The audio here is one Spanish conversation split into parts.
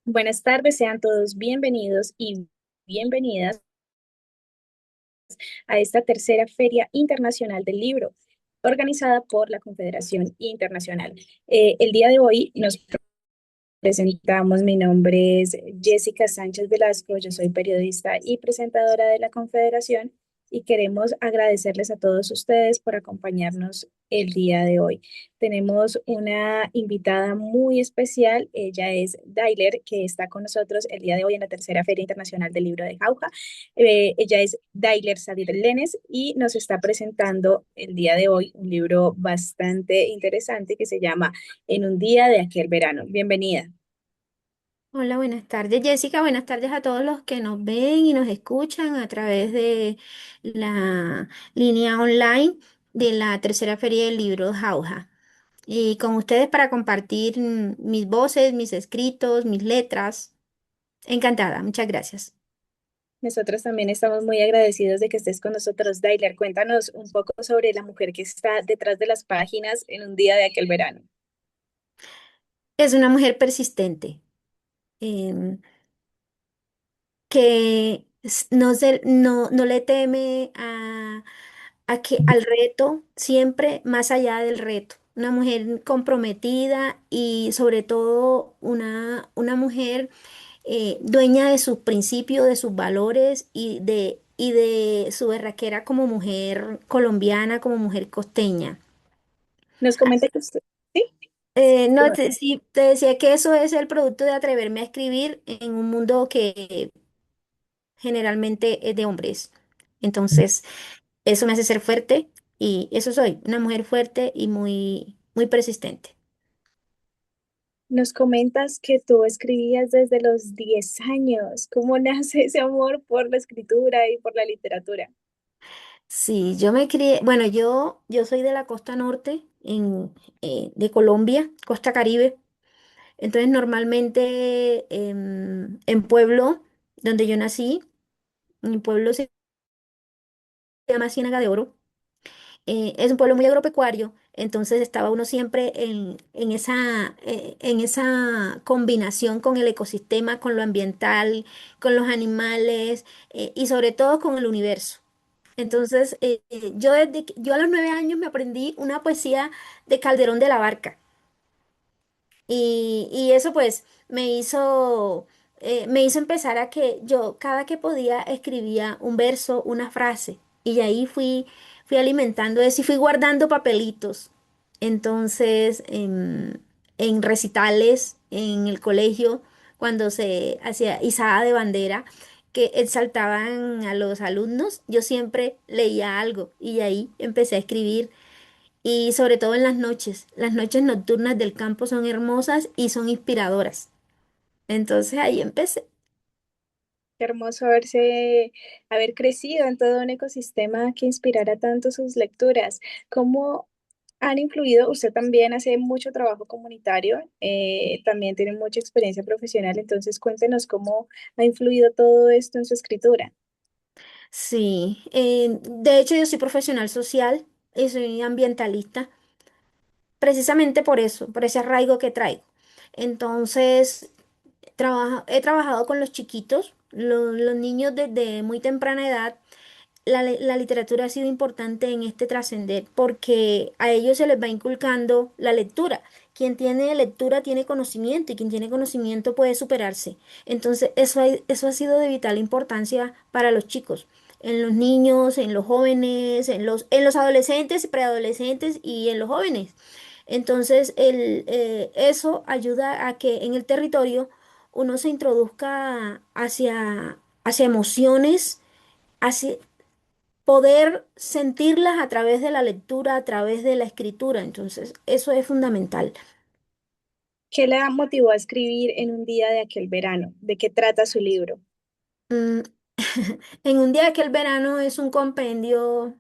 Buenas tardes, sean todos bienvenidos y bienvenidas a esta tercera Feria Internacional del Libro, organizada por la Confederación Internacional. El día de hoy nos presentamos. Mi nombre es Jessica Sánchez Velasco, yo soy periodista y presentadora de la Confederación y queremos agradecerles a todos ustedes por acompañarnos el día de hoy. Tenemos una invitada muy especial, ella es Dailer, que está con nosotros el día de hoy en la tercera Feria Internacional del Libro de Jauja. Ella es Dailer Sadir Lenes y nos está presentando el día de hoy un libro bastante interesante que se llama En un día de aquel verano. Bienvenida. Hola, buenas tardes, Jessica. Buenas tardes a todos los que nos ven y nos escuchan a través de la línea online de la tercera feria del libro Jauja. Y con ustedes para compartir mis voces, mis escritos, mis letras. Encantada, muchas gracias. Nosotros también estamos muy agradecidos de que estés con nosotros, Dailer. Cuéntanos un poco sobre la mujer que está detrás de las páginas en un día de aquel verano. Es una mujer persistente, em, que no le teme al reto, siempre más allá del reto. Una mujer comprometida y sobre todo una mujer dueña de sus principios, de sus valores y de su berraquera como mujer colombiana, como mujer costeña. Nos comenta que usted, ¿sí? No, sí, te decía que eso es el producto de atreverme a escribir en un mundo que generalmente es de hombres. Entonces, eso me hace ser fuerte y eso soy, una mujer fuerte y muy persistente. Nos comentas que tú escribías desde los 10 años. ¿Cómo nace ese amor por la escritura y por la literatura? Sí, yo me crié, bueno, yo soy de la costa norte de Colombia, costa Caribe. Entonces, normalmente en pueblo donde yo nací, mi pueblo se llama Ciénaga de Oro. Es un pueblo muy agropecuario, entonces estaba uno siempre en esa combinación con el ecosistema, con lo ambiental, con los animales y sobre todo con el universo. Entonces, yo a los 9 años me aprendí una poesía de Calderón de la Barca. Y eso pues me hizo empezar a que yo cada que podía escribía un verso, una frase. Y ahí fui alimentando eso y fui guardando papelitos. Entonces, en recitales, en el colegio, cuando se hacía izada de bandera, que exaltaban a los alumnos, yo siempre leía algo y ahí empecé a escribir y sobre todo en las noches nocturnas del campo son hermosas y son inspiradoras. Entonces ahí empecé. Qué hermoso haber crecido en todo un ecosistema que inspirara tanto sus lecturas. ¿Cómo han influido? Usted también hace mucho trabajo comunitario, también tiene mucha experiencia profesional, entonces cuéntenos cómo ha influido todo esto en su escritura. Sí, de hecho yo soy profesional social y soy ambientalista, precisamente por eso, por ese arraigo que traigo. Entonces, he trabajado con los chiquitos, los niños desde muy temprana edad. La literatura ha sido importante en este trascender porque a ellos se les va inculcando la lectura. Quien tiene lectura tiene conocimiento y quien tiene conocimiento puede superarse. Entonces, eso ha sido de vital importancia para los chicos, en los niños, en los jóvenes, en los adolescentes, preadolescentes y en los jóvenes. Entonces, eso ayuda a que en el territorio uno se introduzca hacia emociones, hacia poder sentirlas a través de la lectura, a través de la escritura. Entonces, eso es fundamental. ¿Qué la motivó a escribir en un día de aquel verano? ¿De qué trata su libro? Mm, En un día que el verano es un compendio,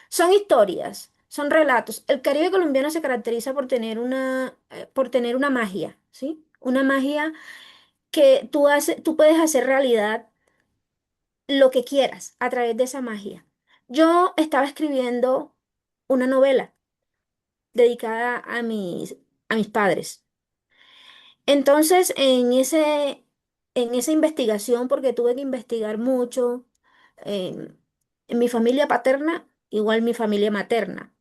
son historias, son relatos. El Caribe colombiano se caracteriza por tener una magia, ¿sí? Una magia que tú puedes hacer realidad lo que quieras a través de esa magia. Yo estaba escribiendo una novela dedicada a mis padres. Entonces, en esa investigación, porque tuve que investigar mucho, en mi familia paterna, igual mi familia materna.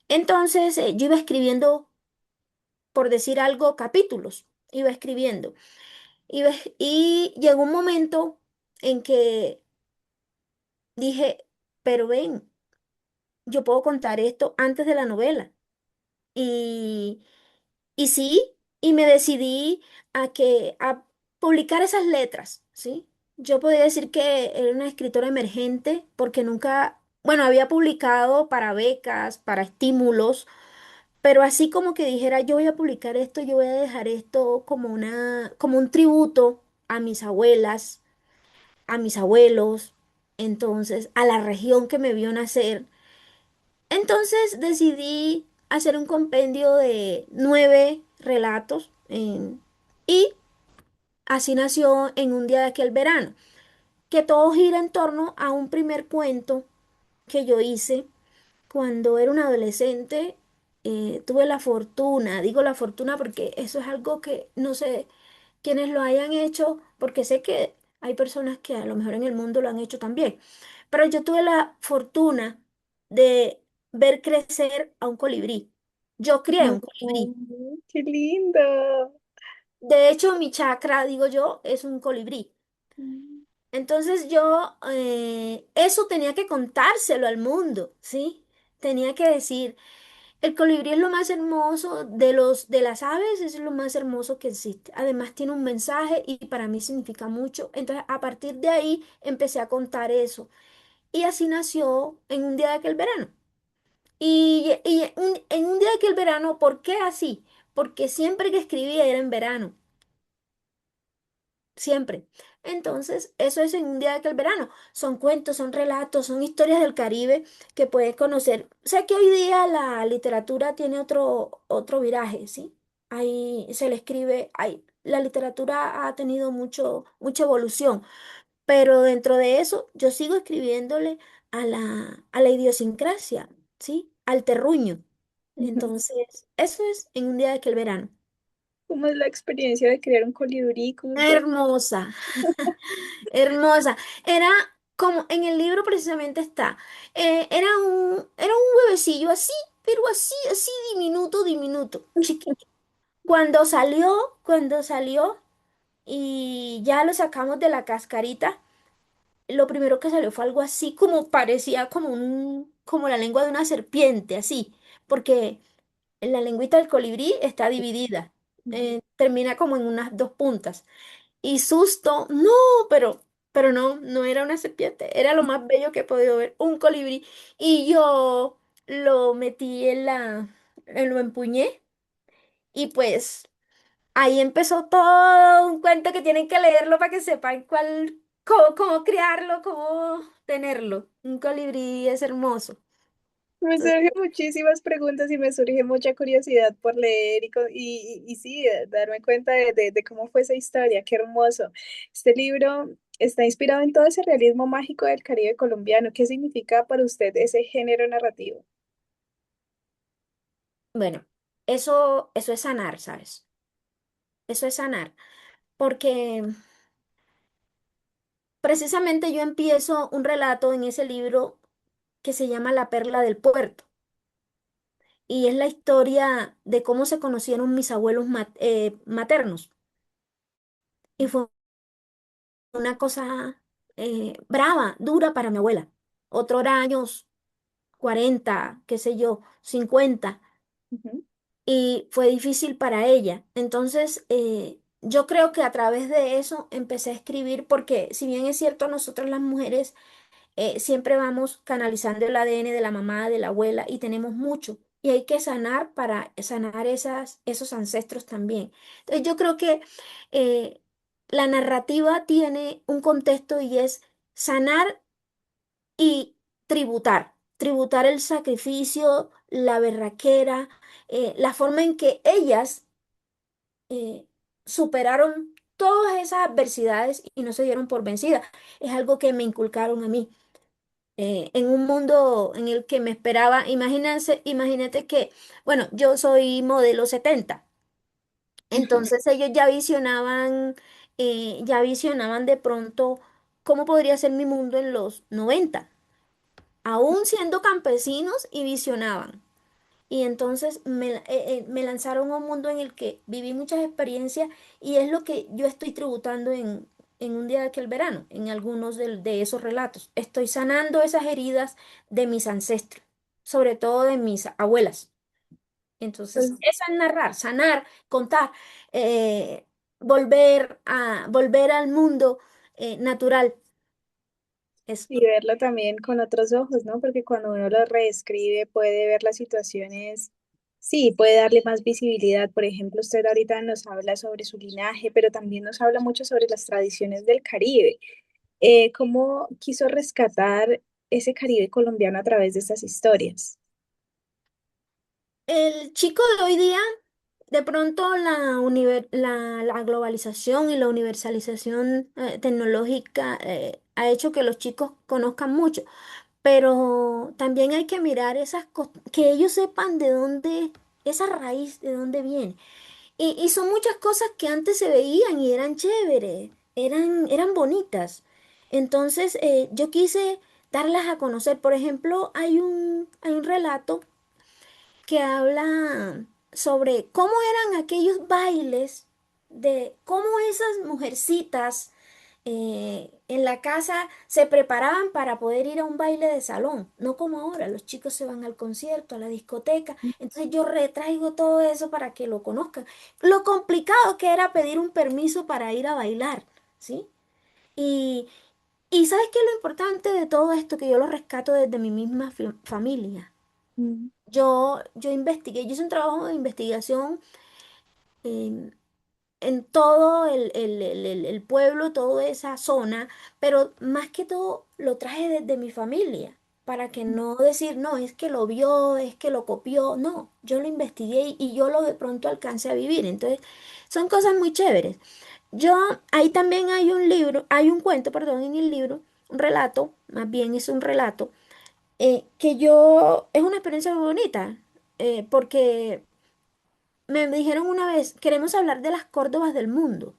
Entonces, yo iba escribiendo, por decir algo, capítulos, iba escribiendo. Y llegó un momento en que dije, pero ven, yo puedo contar esto antes de la novela. Y, y sí, y me decidí a publicar esas letras, ¿sí? Yo podría decir que era una escritora emergente porque nunca, bueno, había publicado para becas, para estímulos, pero así como que dijera, yo voy a publicar esto, yo voy a dejar esto como un tributo a mis abuelas, a mis abuelos, entonces a la región que me vio nacer. Entonces decidí hacer un compendio de 9 relatos y así nació En un día de aquel verano, que todo gira en torno a un primer cuento que yo hice cuando era una adolescente. Tuve la fortuna, digo la fortuna porque eso es algo que no sé quienes lo hayan hecho, porque sé que hay personas que a lo mejor en el mundo lo han hecho también, pero yo tuve la fortuna de ver crecer a un colibrí. Yo crié un Oh, colibrí. qué lindo. De hecho, mi chakra, digo yo, es un colibrí. Entonces yo eso tenía que contárselo al mundo, ¿sí? Tenía que decir, el colibrí es lo más hermoso de las aves, es lo más hermoso que existe. Además tiene un mensaje y para mí significa mucho. Entonces a partir de ahí empecé a contar eso. Y así nació En un día de aquel verano. En un día de aquel verano, ¿por qué así? Porque siempre que escribía era en verano. Siempre. Entonces, eso es En un día de aquel verano. Son cuentos, son relatos, son historias del Caribe que puedes conocer. Sé que hoy día la literatura tiene otro viraje, ¿sí? Ahí se le escribe, la literatura ha tenido mucha evolución, pero dentro de eso yo sigo escribiéndole a la idiosincrasia, ¿sí? Al terruño. Entonces, eso es En un día de aquel verano. ¿Cómo es la experiencia de crear un colibrí? ¿Cómo fue? Hermosa. Hermosa. Era como en el libro precisamente está. Era un huevecillo así, pero así diminuto, diminuto, chiquito. Cuando salió y ya lo sacamos de la cascarita, lo primero que salió fue algo así como parecía como la lengua de una serpiente, así, porque la lengüita del colibrí está dividida, termina como en unas dos puntas. Y susto, no, pero no, no era una serpiente, era lo más bello que he podido ver, un colibrí. Y yo lo metí lo empuñé y pues ahí empezó todo un cuento que tienen que leerlo para que sepan cómo criarlo, cómo tenerlo. Un colibrí es hermoso. Me surgen muchísimas preguntas y me surge mucha curiosidad por leer y sí, darme cuenta de cómo fue esa historia. Qué hermoso. Este libro está inspirado en todo ese realismo mágico del Caribe colombiano. ¿Qué significa para usted ese género narrativo? Bueno, eso es sanar, ¿sabes? Eso es sanar, porque precisamente yo empiezo un relato en ese libro que se llama La Perla del Puerto. Y es la historia de cómo se conocieron mis abuelos maternos. Y fue una cosa brava, dura para mi abuela. Otro era años 40, qué sé yo, 50. Ujú. Y fue difícil para ella. Entonces, yo creo que a través de eso empecé a escribir porque si bien es cierto, nosotras las mujeres siempre vamos canalizando el ADN de la mamá, de la abuela y tenemos mucho. Y hay que sanar para sanar esos ancestros también. Entonces yo creo que eh, la narrativa tiene un contexto y es sanar y tributar. Tributar el sacrificio, la berraquera, la forma en que ellas eh, superaron todas esas adversidades y no se dieron por vencidas. Es algo que me inculcaron a mí en un mundo en el que me esperaba, imagínate que, bueno, yo soy modelo 70, Entonces ellos ya visionaban de pronto cómo podría ser mi mundo en los 90 aún siendo campesinos y visionaban. Y entonces me lanzaron a un mundo en el que viví muchas experiencias y es lo que yo estoy tributando en un día de aquel verano, en algunos de esos relatos. Estoy sanando esas heridas de mis ancestros, sobre todo de mis abuelas. Entonces, Pues, eso es narrar, sanar, contar, eh, volver al mundo natural. Es y verlo también con otros ojos, ¿no? Porque cuando uno lo reescribe puede ver las situaciones, sí, puede darle más visibilidad. Por ejemplo, usted ahorita nos habla sobre su linaje, pero también nos habla mucho sobre las tradiciones del Caribe. ¿Cómo quiso rescatar ese Caribe colombiano a través de estas historias? el chico de hoy día, de pronto la globalización y la universalización tecnológica ha hecho que los chicos conozcan mucho, pero también hay que mirar que ellos sepan de dónde, esa raíz, de dónde viene. Y son muchas cosas que antes se veían y eran chéveres, eran bonitas. Entonces, yo quise darlas a conocer. Por ejemplo, hay un relato que habla sobre cómo eran aquellos bailes, de cómo esas mujercitas en la casa se preparaban para poder ir a un baile de salón, no como ahora, los chicos se van al concierto, a la discoteca, entonces yo retraigo todo eso para que lo conozcan. Lo complicado que era pedir un permiso para ir a bailar, ¿sí? Y, y ¿sabes qué es lo importante de todo esto? Que yo lo rescato desde mi misma familia. Mm. Yo investigué, yo hice un trabajo de investigación en, en todo el pueblo, toda esa zona, pero más que todo lo traje desde mi familia, para que no decir, no, es que lo vio, es que lo copió, no, yo lo investigué y yo lo de pronto alcancé a vivir. Entonces, son cosas muy chéveres. Yo, ahí también hay un libro, hay un cuento, perdón, en el libro, un relato, más bien es un relato es una experiencia muy bonita, porque me dijeron una vez, queremos hablar de las Córdobas del mundo.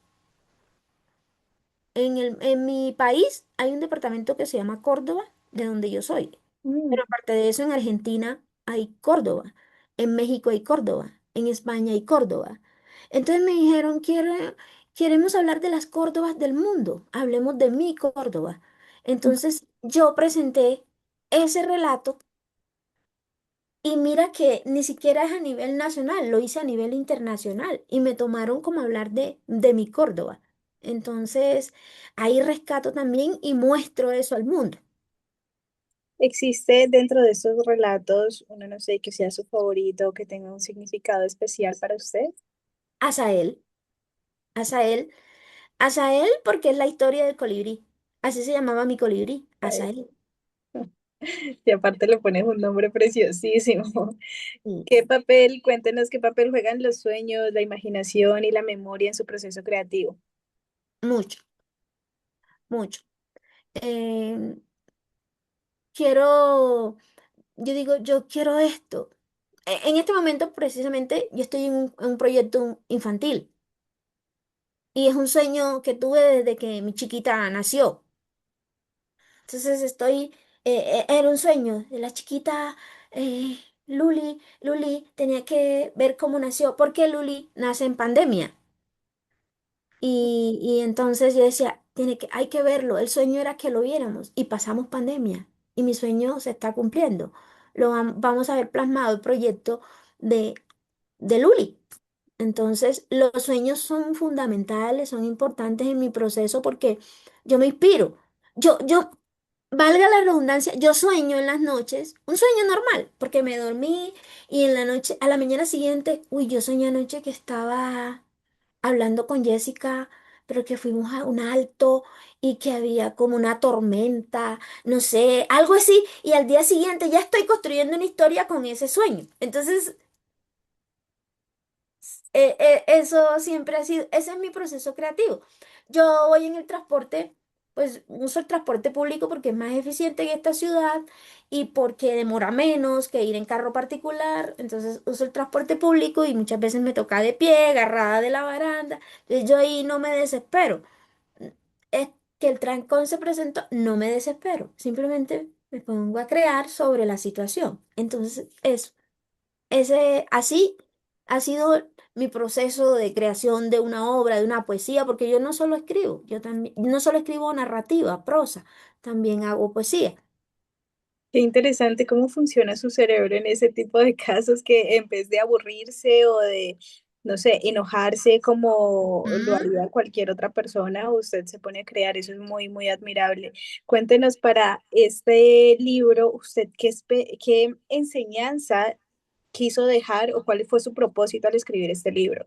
En mi país hay un departamento que se llama Córdoba, de donde yo soy. Mm. Pero aparte de eso, en Argentina hay Córdoba, en México hay Córdoba, en España hay Córdoba. Entonces me dijeron, queremos hablar de las Córdobas del mundo, hablemos de mi Córdoba. Entonces yo presenté ese relato. Y mira que ni siquiera es a nivel nacional, lo hice a nivel internacional y me tomaron como hablar de mi Córdoba. Entonces, ahí rescato también y muestro eso al mundo. ¿Existe dentro de estos relatos uno, no sé, que sea su favorito o que tenga un significado especial para usted? Azael, Azael, Azael porque es la historia del colibrí. Así se llamaba mi colibrí, Ay, Azael. y aparte le pones un nombre preciosísimo. Sí, ¿Qué papel, cuéntenos qué papel juegan los sueños, la imaginación y la memoria en su proceso creativo? mucho, mucho. Eh, quiero, yo digo, yo quiero esto. En este momento, precisamente, yo estoy en un proyecto infantil. Y es un sueño que tuve desde que mi chiquita nació. Entonces era un sueño de la chiquita Luli tenía que ver cómo nació, porque Luli nace en pandemia. Y entonces yo decía, hay que verlo. El sueño era que lo viéramos y pasamos pandemia. Y mi sueño se está cumpliendo. Vamos a ver plasmado el proyecto de, de Luli. Entonces, los sueños son fundamentales, son importantes en mi proceso porque yo me inspiro. Yo, valga la redundancia, yo sueño en las noches, un sueño normal, porque me dormí y en la noche, a la mañana siguiente, uy, yo soñé anoche que estaba hablando con Jessica, pero que fuimos a un alto y que había como una tormenta, no sé, algo así, y al día siguiente ya estoy construyendo una historia con ese sueño. Entonces, eso siempre ha sido, ese es mi proceso creativo. Yo voy en el transporte pues uso el transporte público porque es más eficiente en esta ciudad y porque demora menos que ir en carro particular. Entonces uso el transporte público y muchas veces me toca de pie, agarrada de la baranda. Entonces yo ahí no me desespero. Es que el trancón se presentó, no me desespero. Simplemente me pongo a crear sobre la situación. Entonces, eso. Así ha sido mi proceso de creación de una obra, de una poesía, porque yo no solo escribo, yo también, no solo escribo narrativa, prosa, también hago poesía. Qué interesante cómo funciona su cerebro en ese tipo de casos que en vez de aburrirse o de, no sé, enojarse como lo Mm. haría cualquier otra persona, usted se pone a crear. Eso es muy, muy admirable. Cuéntenos para este libro, usted qué enseñanza quiso dejar o cuál fue su propósito al escribir este libro.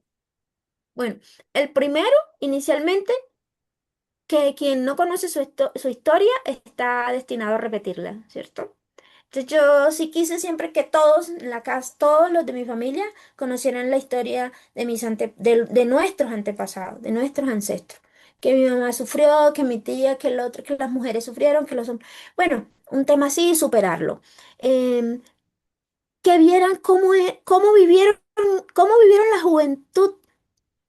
Bueno, el primero, inicialmente, que quien no conoce su historia está destinado a repetirla, ¿cierto? Entonces yo sí quise siempre que todos en la casa, todos los de mi familia conocieran la historia de de nuestros antepasados, de nuestros ancestros. Que mi mamá sufrió, que mi tía, que el otro, que las mujeres sufrieron, que los hombres. Bueno, un tema así y superarlo. Em, que vieran cómo vivieron la juventud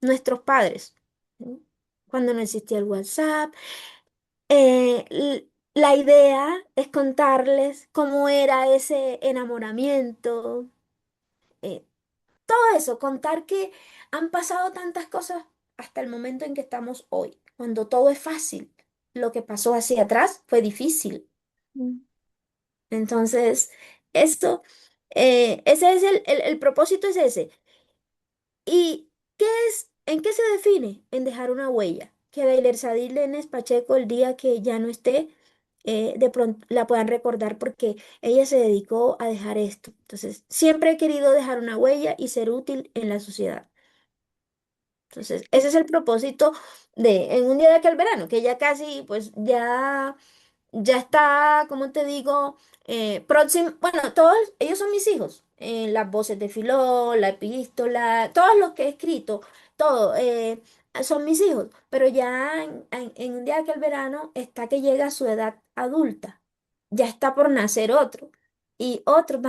nuestros padres. ¿Sí? Cuando no existía el WhatsApp. La idea es contarles cómo era ese enamoramiento, eh, todo eso, contar que han pasado tantas cosas hasta el momento en que estamos hoy, cuando todo es fácil. Lo que pasó hacia atrás fue difícil. Mm. Entonces, esto, ese es el propósito es ese. ¿Y qué es, en qué se define? En dejar una huella. Que Beiler Sadir Pacheco, el día que ya no esté, de pronto la puedan recordar porque ella se dedicó a dejar esto. Entonces, siempre he querido dejar una huella y ser útil en la sociedad. Entonces, ese es el propósito de en un día de aquel verano, que ya casi, pues ya está, como te digo, próximo. Bueno, todos ellos son mis hijos. Las voces de Filó, la epístola, todos los que he escrito, todo, son mis hijos. Pero ya en un día de aquel verano está que llega a su edad adulta. Ya está por nacer otro. Y otros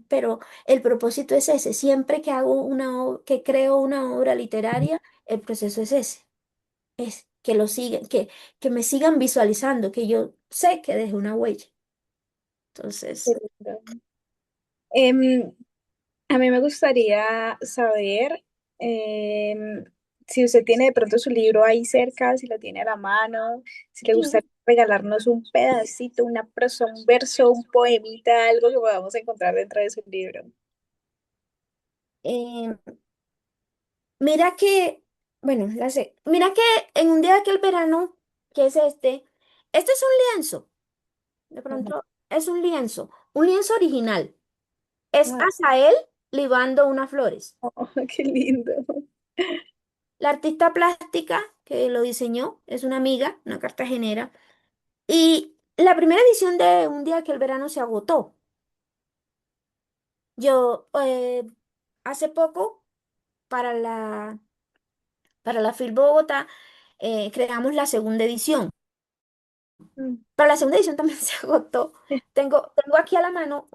pero el propósito es ese. Siempre que que creo una obra literaria, el proceso es ese. Es que lo sigan, que me sigan visualizando, que yo sé que dejé una huella. Qué Entonces, lindo. Em, a mí me gustaría saber em, si usted tiene de pronto su libro ahí cerca, si lo tiene a la mano, si le sí, gustaría regalarnos un pedacito, una prosa, un verso, un poemita, algo que podamos encontrar dentro de su libro. eh, mira que, bueno, ya sé, mira que en un día de aquel verano, que es este es un lienzo, de Ujú. pronto es un lienzo original. Es Ah, Azael libando unas flores. oh, qué lindo. La artista plástica que lo diseñó es una amiga, una cartagenera, y la primera edición de Un día que el verano se agotó. Yo hace poco para para la FIL Bogotá creamos la segunda edición. Mm. Pero la segunda edición también se agotó. Tengo aquí a la mano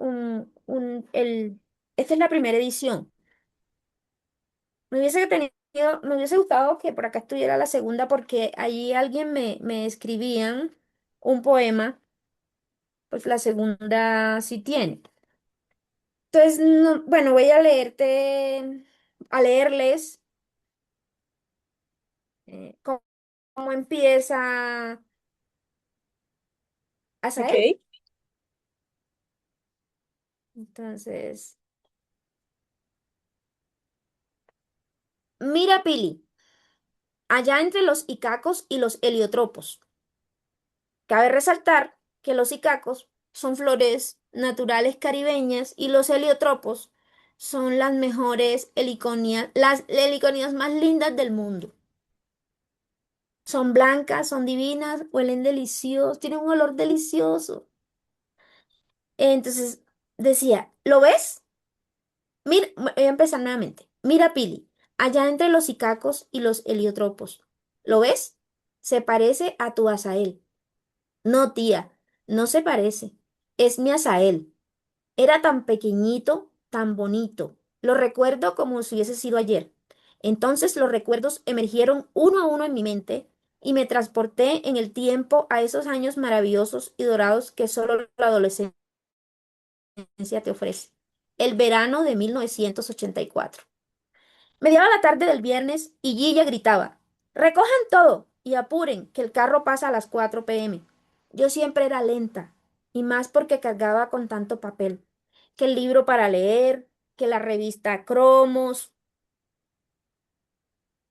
esta es la primera edición. Me hubiese gustado que por acá estuviera la segunda porque allí alguien me escribían un poema, pues la segunda sí tiene. Entonces, bueno, voy a a leerles cómo, cómo empieza Asael. Ok. Entonces, mira Pili, allá entre los icacos y los heliotropos. Cabe resaltar que los icacos son flores naturales caribeñas y los heliotropos son las mejores heliconias, las heliconias más lindas del mundo. Son blancas, son divinas, huelen delicioso, tienen un olor delicioso. Entonces decía, ¿lo ves? Mira, voy a empezar nuevamente. Mira, Pili, allá entre los icacos y los heliotropos. ¿Lo ves? Se parece a tu azael. No, tía, no se parece. Es mi Asael. Era tan pequeñito, tan bonito. Lo recuerdo como si hubiese sido ayer. Entonces los recuerdos emergieron uno a uno en mi mente y me transporté en el tiempo a esos años maravillosos y dorados que solo la adolescencia te ofrece. El verano de 1984. Mediaba la tarde del viernes y Gilla gritaba, recojan todo y apuren, que el carro pasa a las 4 p.m. Yo siempre era lenta, y más porque cargaba con tanto papel, que el libro para leer, que la revista Cromos,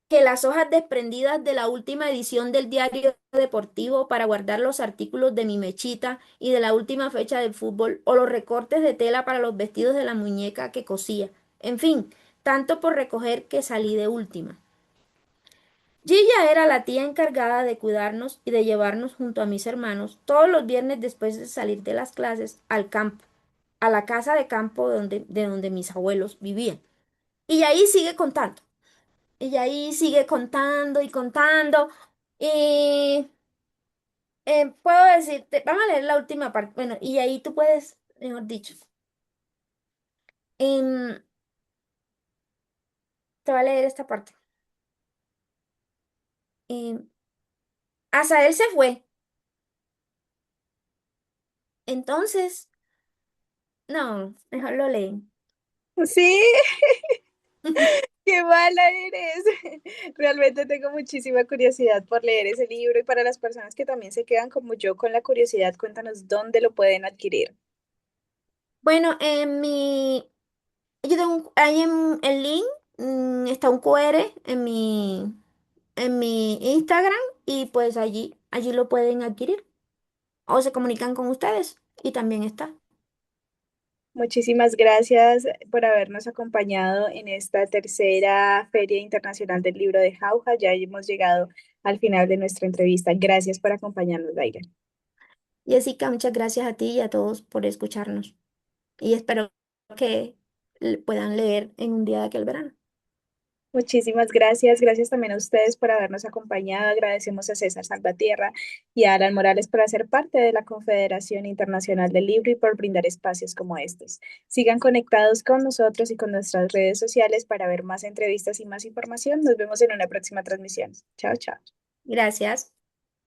que las hojas desprendidas de la última edición del diario deportivo para guardar los artículos de mi mechita y de la última fecha del fútbol, o los recortes de tela para los vestidos de la muñeca que cosía. En fin, tanto por recoger que salí de última. Gilla era la tía encargada de cuidarnos y de llevarnos junto a mis hermanos todos los viernes después de salir de las clases al campo, a la casa de campo de donde mis abuelos vivían. Y ahí sigue contando. Y ahí sigue contando y contando. Y puedo decirte, vamos a leer la última parte. Bueno, y ahí tú puedes, mejor dicho, em, te voy a leer esta parte. Em, Azael se fue. Entonces, no, mejor lo leen. Sí, qué mala eres. Realmente tengo muchísima curiosidad por leer ese libro y para las personas que también se quedan como yo con la curiosidad, cuéntanos dónde lo pueden adquirir. Bueno, yo tengo ahí en el link, está un QR en mi Instagram y pues allí lo pueden adquirir o se comunican con ustedes y también está. Muchísimas gracias por habernos acompañado en esta tercera Feria Internacional del Libro de Jauja. Ya hemos llegado al final de nuestra entrevista. Gracias por acompañarnos, Daira. Jessica, muchas gracias a ti y a todos por escucharnos y espero que puedan leer en un día de aquel verano. Muchísimas gracias. Gracias también a ustedes por habernos acompañado. Agradecemos a César Salvatierra y a Alan Morales por hacer parte de la Confederación Internacional del Libro y por brindar espacios como estos. Sigan conectados con nosotros y con nuestras redes sociales para ver más entrevistas y más información. Nos vemos en una próxima transmisión. Chao, chao. Gracias.